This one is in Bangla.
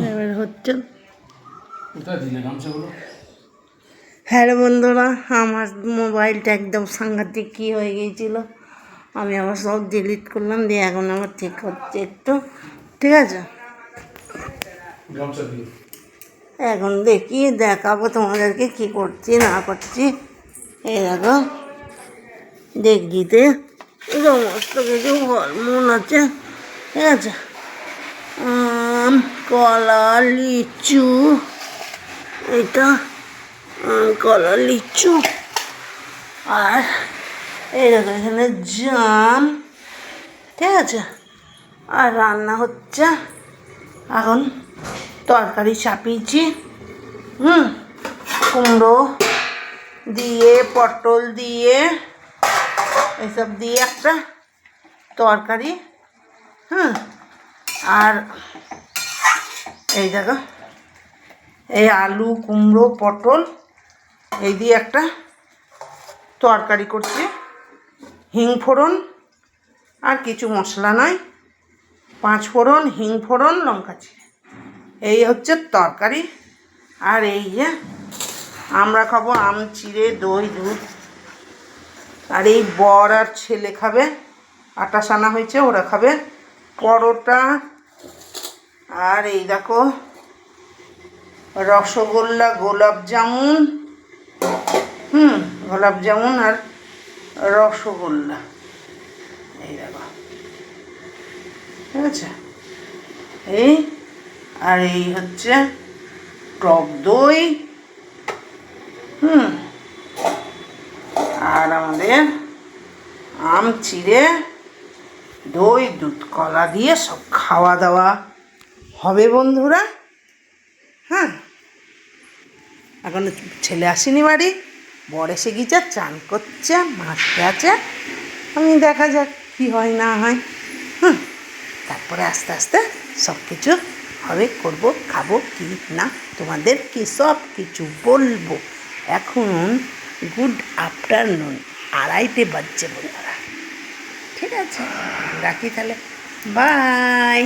এবার হচ্ছে হ্যাঁ রে বন্ধুরা, আমার মোবাইলটা একদম সাংঘাতিক কী হয়ে গিয়েছিল, আমি আবার সব ডিলিট করলাম, দিয়ে এখন আবার ঠিক হচ্ছে একটু। ঠিক আছে, এখন দেখি দেখাবো তোমাদেরকে কী করছি না করছি। এই দেখো দেখজিতে সমস্ত কিছু ফলমূল আছে। ঠিক আছে, আম, কলা, লিচু, এটা কলা, লিচু, আর এই দেখো এখানে জাম। ঠিক আছে, আর রান্না হচ্ছে এখন, তরকারি চাপিয়েছি। কুমড়ো দিয়ে, পটল দিয়ে, এসব দিয়ে একটা তরকারি। আর এই দেখো এই আলু, কুমড়ো, পটল এই দিয়ে একটা তরকারি করছি। হিং ফোড়ন আর কিছু মশলা নয়, 5 ফোড়ন, হিং ফোড়ন, লঙ্কা চিড়ে, এই হচ্ছে তরকারি। আর এই যে আমরা খাবো আম চিড়ে, দই, দুধ। আর এই বর আর ছেলে খাবে, আটা সানা হয়েছে, ওরা খাবে পরোটা। আর এই দেখো রসগোল্লা, গোলাপ জামুন, গোলাপ জামুন আর রসগোল্লা, এই দেখো। ঠিক আছে, এই আর এই হচ্ছে টক দই, আর আমাদের আম চিড়ে, দই, দুধ, কলা দিয়ে সব খাওয়া দাওয়া হবে বন্ধুরা। হ্যাঁ, এখন ছেলে আসেনি বাড়ি, বর এসে গিয়েছে, চান করছে, মাছতে আছে। আমি দেখা যাক কী হয় না হয়। তারপরে আস্তে আস্তে সব কিছু হবে, করবো, খাবো কি না তোমাদেরকে সব কিছু বলবো। এখন গুড আফটারনুন, 2:30 বাজছে বন্ধুরা। ঠিক আছে, রাখি তাহলে, বাই।